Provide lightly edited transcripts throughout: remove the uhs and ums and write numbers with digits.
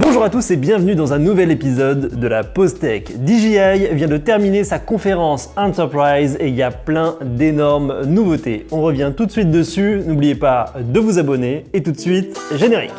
Bonjour à tous et bienvenue dans un nouvel épisode de la Pause Tech. DJI vient de terminer sa conférence Enterprise et il y a plein d'énormes nouveautés. On revient tout de suite dessus, n'oubliez pas de vous abonner et tout de suite, générique.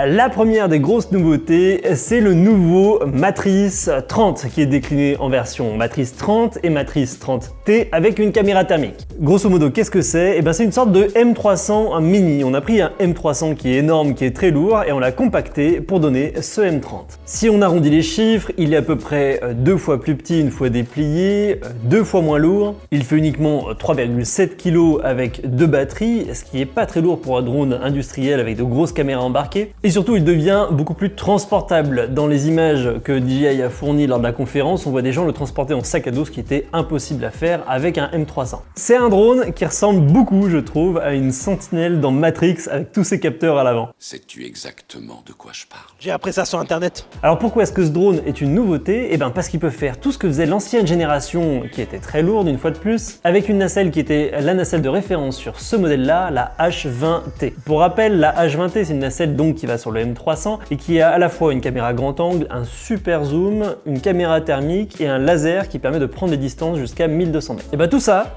La première des grosses nouveautés, c'est le nouveau Matrice 30 qui est décliné en version Matrice 30 et Matrice 30T avec une caméra thermique. Grosso modo, qu'est-ce que c'est? C'est une sorte de M300 mini. On a pris un M300 qui est énorme, qui est très lourd et on l'a compacté pour donner ce M30. Si on arrondit les chiffres, il est à peu près 2 fois plus petit une fois déplié, 2 fois moins lourd. Il fait uniquement 3,7 kg avec 2 batteries, ce qui est pas très lourd pour un drone industriel avec de grosses caméras embarquées. Et surtout, il devient beaucoup plus transportable. Dans les images que DJI a fournies lors de la conférence, on voit des gens le transporter en sac à dos, ce qui était impossible à faire avec un M300. C'est un drone qui ressemble beaucoup, je trouve, à une sentinelle dans Matrix avec tous ses capteurs à l'avant. Sais-tu exactement de quoi je parle? J'ai appris ça sur internet. Alors pourquoi est-ce que ce drone est une nouveauté? Parce qu'il peut faire tout ce que faisait l'ancienne génération, qui était très lourde une fois de plus, avec une nacelle qui était la nacelle de référence sur ce modèle-là, la H20T. Pour rappel, la H20T, c'est une nacelle donc qui va sur le M300 et qui a à la fois une caméra grand angle, un super zoom, une caméra thermique et un laser qui permet de prendre des distances jusqu'à 1200 mètres. Tout ça,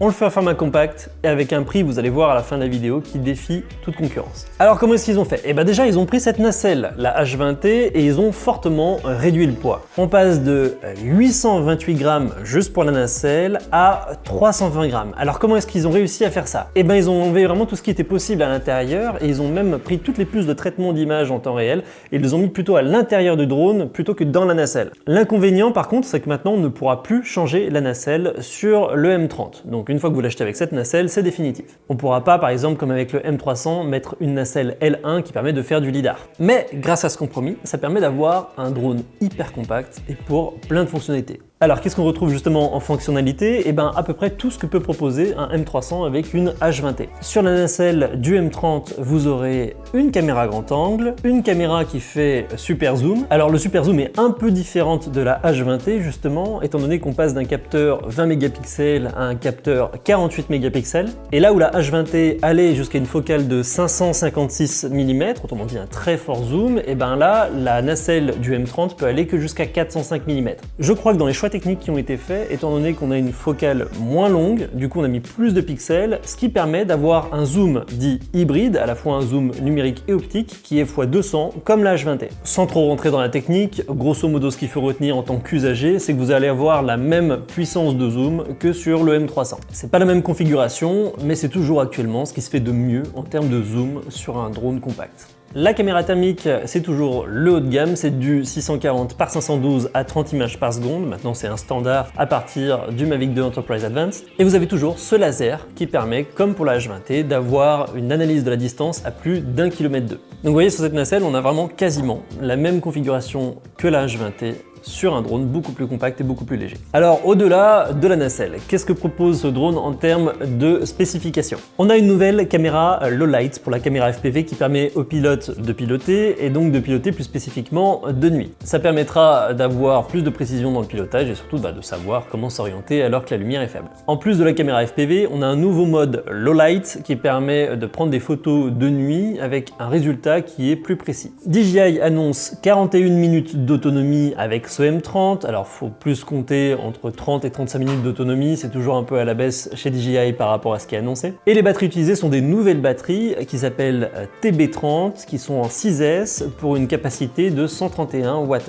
on le fait en format compact et avec un prix, vous allez voir à la fin de la vidéo, qui défie toute concurrence. Alors comment est-ce qu'ils ont fait? Déjà, ils ont pris cette nacelle, la H20T, et ils ont fortement réduit le poids. On passe de 828 grammes juste pour la nacelle à 320 grammes. Alors comment est-ce qu'ils ont réussi à faire ça? Ils ont enlevé vraiment tout ce qui était possible à l'intérieur et ils ont même pris toutes les puces de traitement d'image en temps réel et ils les ont mis plutôt à l'intérieur du drone plutôt que dans la nacelle. L'inconvénient par contre, c'est que maintenant on ne pourra plus changer la nacelle sur le M30. Donc une fois que vous l'achetez avec cette nacelle, c'est définitif. On ne pourra pas, par exemple, comme avec le M300, mettre une nacelle L1 qui permet de faire du lidar. Mais grâce à ce compromis, ça permet d'avoir un drone hyper compact et pour plein de fonctionnalités. Alors qu'est-ce qu'on retrouve justement en fonctionnalité? À peu près tout ce que peut proposer un M300 avec une H20T. Sur la nacelle du M30, vous aurez une caméra grand angle, une caméra qui fait super zoom. Alors le super zoom est un peu différente de la H20T justement, étant donné qu'on passe d'un capteur 20 mégapixels à un capteur 48 mégapixels. Et là où la H20T allait jusqu'à une focale de 556 mm, autrement dit un très fort zoom, là la nacelle du M30 peut aller que jusqu'à 405 mm. Je crois que dans les choix techniques qui ont été faits, étant donné qu'on a une focale moins longue, du coup on a mis plus de pixels, ce qui permet d'avoir un zoom dit hybride, à la fois un zoom numérique et optique, qui est x200 comme la H20T. Sans trop rentrer dans la technique, grosso modo ce qu'il faut retenir en tant qu'usager, c'est que vous allez avoir la même puissance de zoom que sur le M300. C'est pas la même configuration, mais c'est toujours actuellement ce qui se fait de mieux en termes de zoom sur un drone compact. La caméra thermique, c'est toujours le haut de gamme, c'est du 640 par 512 à 30 images par seconde. Maintenant, c'est un standard à partir du Mavic 2 Enterprise Advanced. Et vous avez toujours ce laser qui permet, comme pour la H20T, d'avoir une analyse de la distance à plus d'1,2 km. Donc vous voyez, sur cette nacelle, on a vraiment quasiment la même configuration que la H20T sur un drone beaucoup plus compact et beaucoup plus léger. Alors au-delà de la nacelle, qu'est-ce que propose ce drone en termes de spécifications? On a une nouvelle caméra low light pour la caméra FPV qui permet aux pilotes de piloter et donc de piloter plus spécifiquement de nuit. Ça permettra d'avoir plus de précision dans le pilotage et surtout de savoir comment s'orienter alors que la lumière est faible. En plus de la caméra FPV, on a un nouveau mode low light qui permet de prendre des photos de nuit avec un résultat qui est plus précis. DJI annonce 41 minutes d'autonomie avec ce M30, alors faut plus compter entre 30 et 35 minutes d'autonomie, c'est toujours un peu à la baisse chez DJI par rapport à ce qui est annoncé. Et les batteries utilisées sont des nouvelles batteries qui s'appellent TB30, qui sont en 6S pour une capacité de 131 Wh.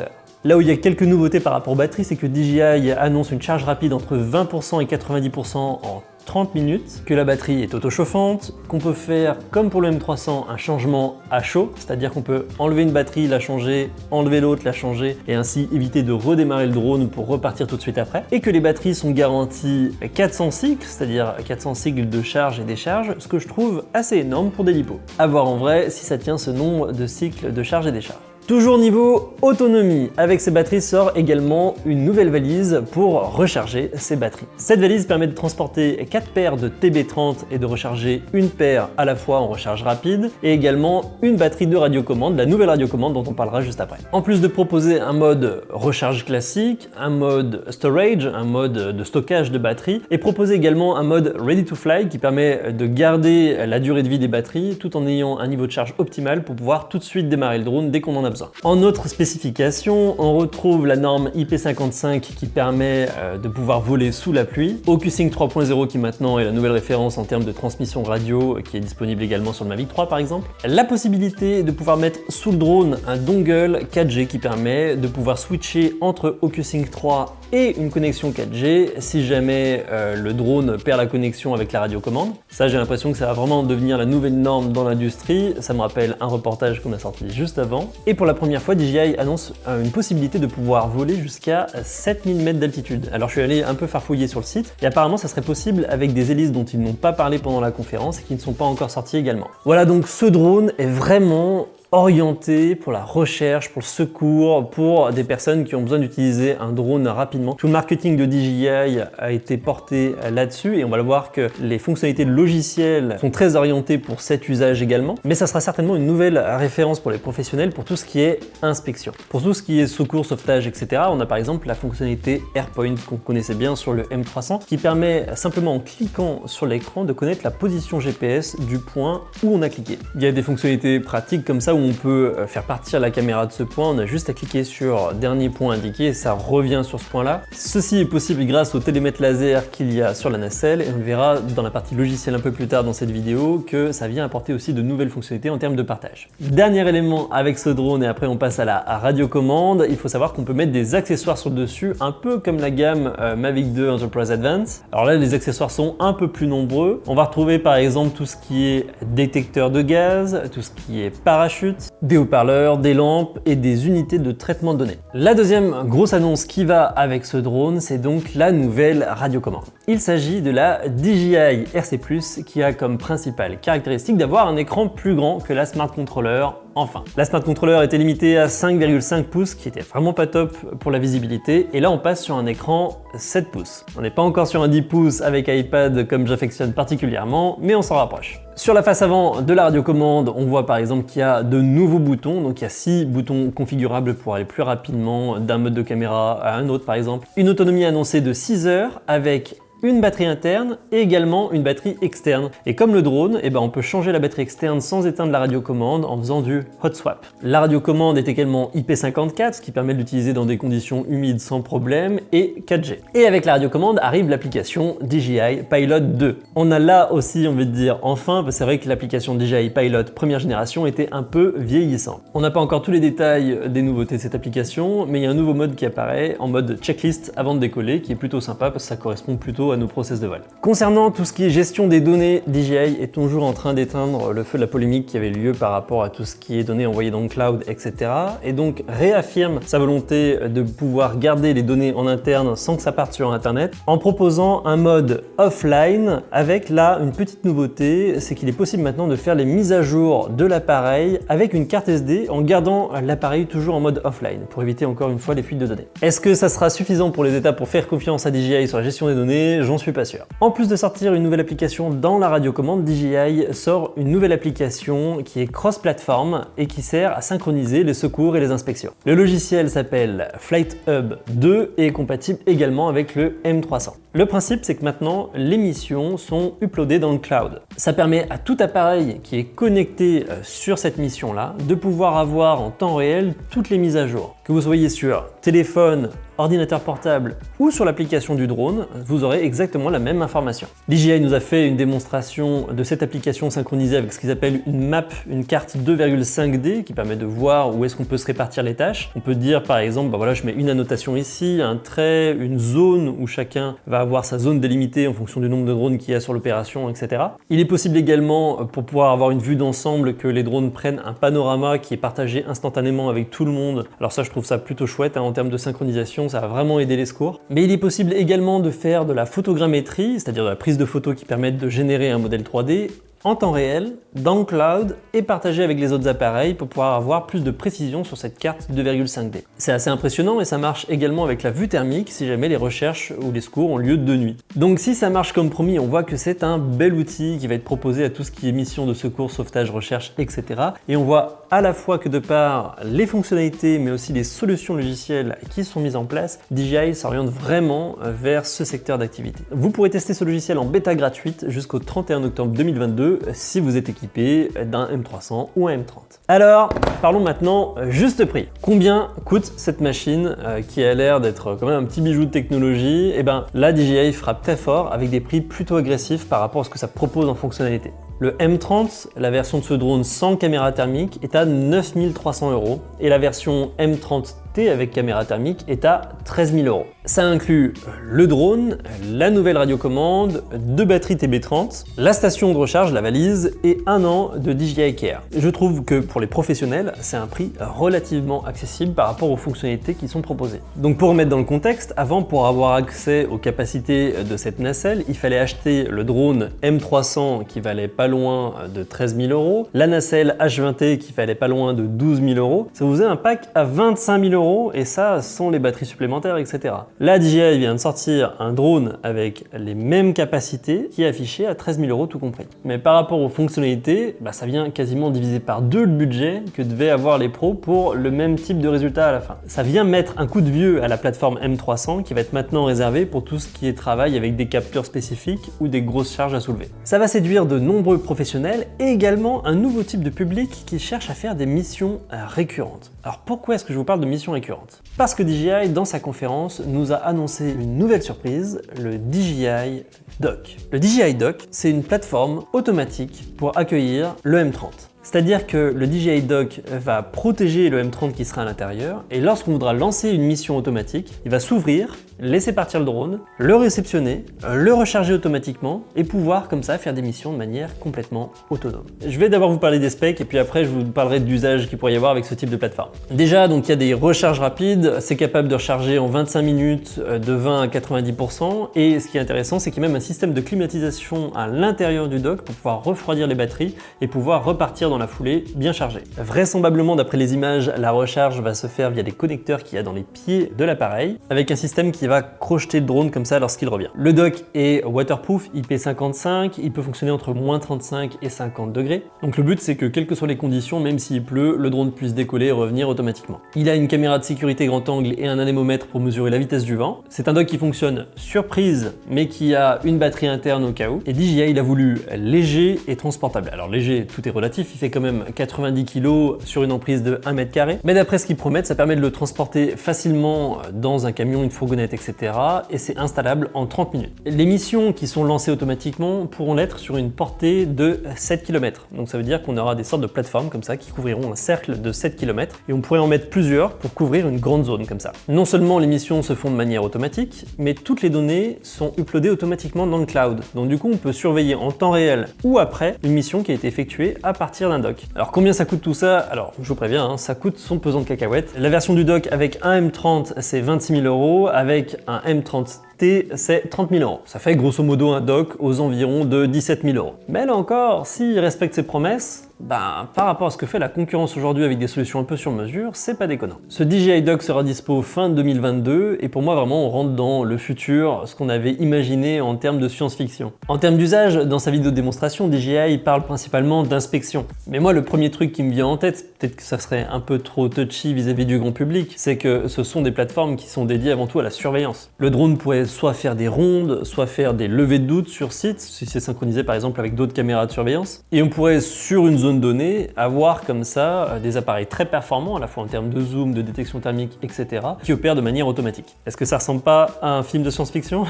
Là où il y a quelques nouveautés par rapport aux batteries, c'est que DJI annonce une charge rapide entre 20% et 90% en 30 minutes, que la batterie est auto-chauffante, qu'on peut faire, comme pour le M300, un changement à chaud, c'est-à-dire qu'on peut enlever une batterie, la changer, enlever l'autre, la changer, et ainsi éviter de redémarrer le drone pour repartir tout de suite après, et que les batteries sont garanties 400 cycles, c'est-à-dire 400 cycles de charge et décharge, ce que je trouve assez énorme pour des lipos. À voir en vrai si ça tient ce nombre de cycles de charge et décharge. Toujours niveau autonomie, avec ces batteries sort également une nouvelle valise pour recharger ces batteries. Cette valise permet de transporter 4 paires de TB30 et de recharger une paire à la fois en recharge rapide et également une batterie de radiocommande, la nouvelle radiocommande dont on parlera juste après. En plus de proposer un mode recharge classique, un mode storage, un mode de stockage de batterie et proposer également un mode ready to fly qui permet de garder la durée de vie des batteries tout en ayant un niveau de charge optimal pour pouvoir tout de suite démarrer le drone dès qu'on en a besoin. En autre spécification, on retrouve la norme IP55 qui permet de pouvoir voler sous la pluie, OcuSync 3.0 qui maintenant est la nouvelle référence en termes de transmission radio qui est disponible également sur le Mavic 3 par exemple, la possibilité de pouvoir mettre sous le drone un dongle 4G qui permet de pouvoir switcher entre OcuSync 3 et une connexion 4G si jamais le drone perd la connexion avec la radiocommande. Ça, j'ai l'impression que ça va vraiment devenir la nouvelle norme dans l'industrie. Ça me rappelle un reportage qu'on a sorti juste avant. Et pour la première fois, DJI annonce une possibilité de pouvoir voler jusqu'à 7000 mètres d'altitude. Alors je suis allé un peu farfouiller sur le site et apparemment ça serait possible avec des hélices dont ils n'ont pas parlé pendant la conférence et qui ne sont pas encore sorties également. Voilà, donc ce drone est vraiment orienté pour la recherche, pour le secours, pour des personnes qui ont besoin d'utiliser un drone rapidement. Tout le marketing de DJI a été porté là-dessus et on va le voir que les fonctionnalités de logiciel sont très orientées pour cet usage également, mais ça sera certainement une nouvelle référence pour les professionnels pour tout ce qui est inspection. Pour tout ce qui est secours, sauvetage, etc., on a par exemple la fonctionnalité AirPoint qu'on connaissait bien sur le M300 qui permet simplement en cliquant sur l'écran de connaître la position GPS du point où on a cliqué. Il y a des fonctionnalités pratiques comme ça où on peut faire partir la caméra de ce point, on a juste à cliquer sur dernier point indiqué et ça revient sur ce point là. Ceci est possible grâce au télémètre laser qu'il y a sur la nacelle et on verra dans la partie logicielle un peu plus tard dans cette vidéo que ça vient apporter aussi de nouvelles fonctionnalités en termes de partage. Dernier élément avec ce drone et après on passe à la radiocommande, il faut savoir qu'on peut mettre des accessoires sur le dessus un peu comme la gamme Mavic 2 Enterprise Advance. Alors là les accessoires sont un peu plus nombreux, on va retrouver par exemple tout ce qui est détecteur de gaz, tout ce qui est parachute, des haut-parleurs, des lampes et des unités de traitement de données. La deuxième grosse annonce qui va avec ce drone, c'est donc la nouvelle radiocommande. Il s'agit de la DJI RC+, qui a comme principale caractéristique d'avoir un écran plus grand que la Smart Controller. Enfin, la Smart Controller était limitée à 5,5 pouces, qui était vraiment pas top pour la visibilité, et là on passe sur un écran 7 pouces. On n'est pas encore sur un 10 pouces avec iPad comme j'affectionne particulièrement, mais on s'en rapproche. Sur la face avant de la radiocommande, on voit par exemple qu'il y a de nouveaux boutons, donc il y a 6 boutons configurables pour aller plus rapidement d'un mode de caméra à un autre par exemple. Une autonomie annoncée de 6 heures avec une batterie interne et également une batterie externe. Et comme le drone, on peut changer la batterie externe sans éteindre la radiocommande en faisant du hot swap. La radiocommande est également IP54, ce qui permet de l'utiliser dans des conditions humides sans problème, et 4G. Et avec la radiocommande arrive l'application DJI Pilot 2. On a là aussi envie de dire enfin, parce que c'est vrai que l'application DJI Pilot première génération était un peu vieillissante. On n'a pas encore tous les détails des nouveautés de cette application, mais il y a un nouveau mode qui apparaît en mode checklist avant de décoller, qui est plutôt sympa parce que ça correspond plutôt à nos process de vol. Concernant tout ce qui est gestion des données, DJI est toujours en train d'éteindre le feu de la polémique qui avait lieu par rapport à tout ce qui est données envoyées dans le cloud, etc. Et donc réaffirme sa volonté de pouvoir garder les données en interne sans que ça parte sur Internet en proposant un mode offline avec là une petite nouveauté, c'est qu'il est possible maintenant de faire les mises à jour de l'appareil avec une carte SD en gardant l'appareil toujours en mode offline pour éviter encore une fois les fuites de données. Est-ce que ça sera suffisant pour les étapes pour faire confiance à DJI sur la gestion des données? J'en suis pas sûr. En plus de sortir une nouvelle application dans la radiocommande, DJI sort une nouvelle application qui est cross-platform et qui sert à synchroniser les secours et les inspections. Le logiciel s'appelle Flight Hub 2 et est compatible également avec le M300. Le principe, c'est que maintenant, les missions sont uploadées dans le cloud. Ça permet à tout appareil qui est connecté sur cette mission-là de pouvoir avoir en temps réel toutes les mises à jour. Que vous soyez sur téléphone, ordinateur portable ou sur l'application du drone, vous aurez exactement la même information. DJI nous a fait une démonstration de cette application synchronisée avec ce qu'ils appellent une map, une carte 2,5D qui permet de voir où est-ce qu'on peut se répartir les tâches. On peut dire par exemple, voilà, je mets une annotation ici, un trait, une zone où chacun va avoir sa zone délimitée en fonction du nombre de drones qu'il y a sur l'opération, etc. Il est possible également, pour pouvoir avoir une vue d'ensemble, que les drones prennent un panorama qui est partagé instantanément avec tout le monde. Alors ça, je trouve ça plutôt chouette en termes de synchronisation, ça va vraiment aider les secours. Mais il est possible également de faire de la photogrammétrie, c'est-à-dire de la prise de photos qui permettent de générer un modèle 3D en temps réel, dans le cloud et partagé avec les autres appareils pour pouvoir avoir plus de précision sur cette carte 2,5D. C'est assez impressionnant et ça marche également avec la vue thermique si jamais les recherches ou les secours ont lieu de nuit. Donc si ça marche comme promis, on voit que c'est un bel outil qui va être proposé à tout ce qui est mission de secours, sauvetage, recherche, etc. Et on voit à la fois que de par les fonctionnalités mais aussi les solutions logicielles qui sont mises en place, DJI s'oriente vraiment vers ce secteur d'activité. Vous pourrez tester ce logiciel en bêta gratuite jusqu'au 31 octobre 2022 si vous êtes équipé d'un M300 ou un M30. Alors, parlons maintenant juste prix. Combien coûte cette machine qui a l'air d'être quand même un petit bijou de technologie? Et bien là, DJI frappe très fort avec des prix plutôt agressifs par rapport à ce que ça propose en fonctionnalité. Le M30, la version de ce drone sans caméra thermique, est à 9 300 € et la version M30T avec caméra thermique est à 13 000 €. Ça inclut le drone, la nouvelle radiocommande, 2 batteries TB30, la station de recharge, la valise et 1 an de DJI Care. Je trouve que pour les professionnels, c'est un prix relativement accessible par rapport aux fonctionnalités qui sont proposées. Donc pour remettre dans le contexte, avant pour avoir accès aux capacités de cette nacelle, il fallait acheter le drone M300 qui valait pas loin de 13 000 €, la nacelle H20T qui valait pas loin de 12 000 €. Ça vous faisait un pack à 25 000 € et ça sans les batteries supplémentaires, etc. Là, DJI vient de sortir un drone avec les mêmes capacités qui est affiché à 13 000 € tout compris. Mais par rapport aux fonctionnalités, ça vient quasiment diviser par 2 le budget que devaient avoir les pros pour le même type de résultat à la fin. Ça vient mettre un coup de vieux à la plateforme M300 qui va être maintenant réservée pour tout ce qui est travail avec des capteurs spécifiques ou des grosses charges à soulever. Ça va séduire de nombreux professionnels et également un nouveau type de public qui cherche à faire des missions récurrentes. Alors pourquoi est-ce que je vous parle de missions récurrentes? Parce que DJI, dans sa conférence, nous a annoncé une nouvelle surprise, le DJI Dock. Le DJI Dock, c'est une plateforme automatique pour accueillir le M30. C'est-à-dire que le DJI Dock va protéger le M30 qui sera à l'intérieur et lorsqu'on voudra lancer une mission automatique, il va s'ouvrir, laisser partir le drone, le réceptionner, le recharger automatiquement et pouvoir comme ça faire des missions de manière complètement autonome. Je vais d'abord vous parler des specs et puis après je vous parlerai d'usage qu'il pourrait y avoir avec ce type de plateforme. Déjà, donc il y a des recharges rapides, c'est capable de recharger en 25 minutes de 20 à 90% et ce qui est intéressant, c'est qu'il y a même un système de climatisation à l'intérieur du dock pour pouvoir refroidir les batteries et pouvoir repartir dans la foulée bien chargée. Vraisemblablement, d'après les images, la recharge va se faire via des connecteurs qu'il y a dans les pieds de l'appareil avec un système qui va crocheter le drone comme ça lorsqu'il revient. Le dock est waterproof IP55, il peut fonctionner entre moins 35 et 50 degrés. Donc le but c'est que quelles que soient les conditions, même s'il pleut, le drone puisse décoller et revenir automatiquement. Il a une caméra de sécurité grand angle et un anémomètre pour mesurer la vitesse du vent. C'est un dock qui fonctionne sur prise mais qui a une batterie interne au cas où. Et DJI il a voulu léger et transportable. Alors léger, tout est relatif, il fait quand même 90 kg sur une emprise de 1 mètre carré. Mais d'après ce qu'ils promettent, ça permet de le transporter facilement dans un camion, une fourgonnette, etc. Et c'est installable en 30 minutes. Les missions qui sont lancées automatiquement pourront l'être sur une portée de 7 km. Donc ça veut dire qu'on aura des sortes de plateformes comme ça qui couvriront un cercle de 7 km et on pourrait en mettre plusieurs pour couvrir une grande zone comme ça. Non seulement les missions se font de manière automatique, mais toutes les données sont uploadées automatiquement dans le cloud. Donc du coup, on peut surveiller en temps réel ou après une mission qui a été effectuée à partir d'un dock. Alors combien ça coûte tout ça? Alors je vous préviens, ça coûte son pesant de cacahuètes. La version du dock avec un M30 c'est 26 000 €, avec un M30T c'est 30 000 €. Ça fait grosso modo un dock aux environs de 17 000 €. Mais là encore, s'il respecte ses promesses, par rapport à ce que fait la concurrence aujourd'hui avec des solutions un peu sur mesure, c'est pas déconnant. Ce DJI Dock sera dispo fin 2022 et pour moi vraiment on rentre dans le futur, ce qu'on avait imaginé en termes de science-fiction. En termes d'usage, dans sa vidéo de démonstration, DJI parle principalement d'inspection. Mais moi le premier truc qui me vient en tête, peut-être que ça serait un peu trop touchy vis-à-vis du grand public, c'est que ce sont des plateformes qui sont dédiées avant tout à la surveillance. Le drone pourrait soit faire des rondes, soit faire des levées de doute sur site, si c'est synchronisé par exemple avec d'autres caméras de surveillance. Et on pourrait sur une zone donnée avoir comme ça des appareils très performants à la fois en termes de zoom, de détection thermique, etc. qui opèrent de manière automatique. Est-ce que ça ressemble pas à un film de science-fiction?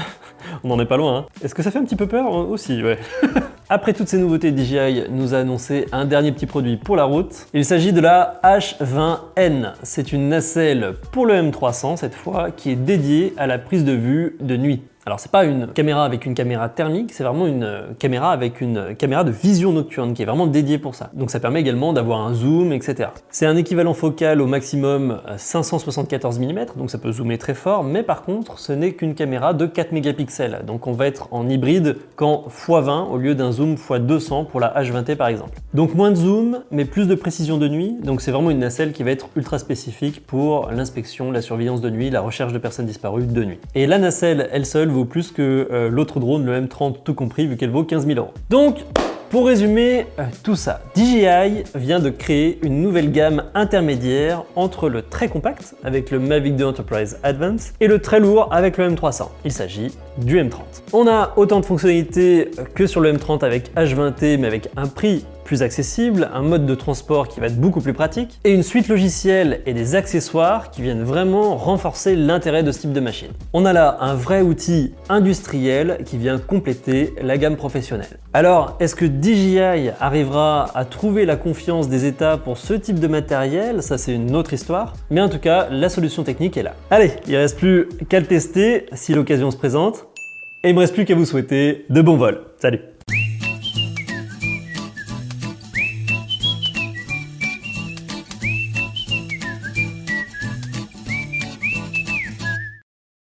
On n'en est pas loin, hein. Est-ce que ça fait un petit peu peur? Aussi, ouais. Après toutes ces nouveautés, DJI nous a annoncé un dernier petit produit pour la route. Il s'agit de la H20N. C'est une nacelle pour le M300 cette fois qui est dédiée à la prise de vue de nuit. Alors c'est pas une caméra avec une caméra thermique, c'est vraiment une caméra avec une caméra de vision nocturne qui est vraiment dédiée pour ça. Donc ça permet également d'avoir un zoom, etc. C'est un équivalent focal au maximum 574 mm, donc ça peut zoomer très fort, mais par contre ce n'est qu'une caméra de 4 mégapixels. Donc on va être en hybride qu'en x20 au lieu d'un zoom x200 pour la H20T par exemple. Donc moins de zoom, mais plus de précision de nuit, donc c'est vraiment une nacelle qui va être ultra spécifique pour l'inspection, la surveillance de nuit, la recherche de personnes disparues de nuit. Et la nacelle, elle seule, vaut plus que l'autre drone, le M30 tout compris, vu qu'elle vaut 15 000 €. Donc, pour résumer tout ça, DJI vient de créer une nouvelle gamme intermédiaire entre le très compact avec le Mavic 2 Enterprise Advance et le très lourd avec le M300. Il s'agit du M30. On a autant de fonctionnalités que sur le M30 avec H20T mais avec un prix plus accessible, un mode de transport qui va être beaucoup plus pratique et une suite logicielle et des accessoires qui viennent vraiment renforcer l'intérêt de ce type de machine. On a là un vrai outil industriel qui vient compléter la gamme professionnelle. Alors, est-ce que DJI arrivera à trouver la confiance des États pour ce type de matériel? Ça, c'est une autre histoire. Mais en tout cas, la solution technique est là. Allez, il ne reste plus qu'à le tester si l'occasion se présente. Et il ne me reste plus qu'à vous souhaiter de bons vols. Salut!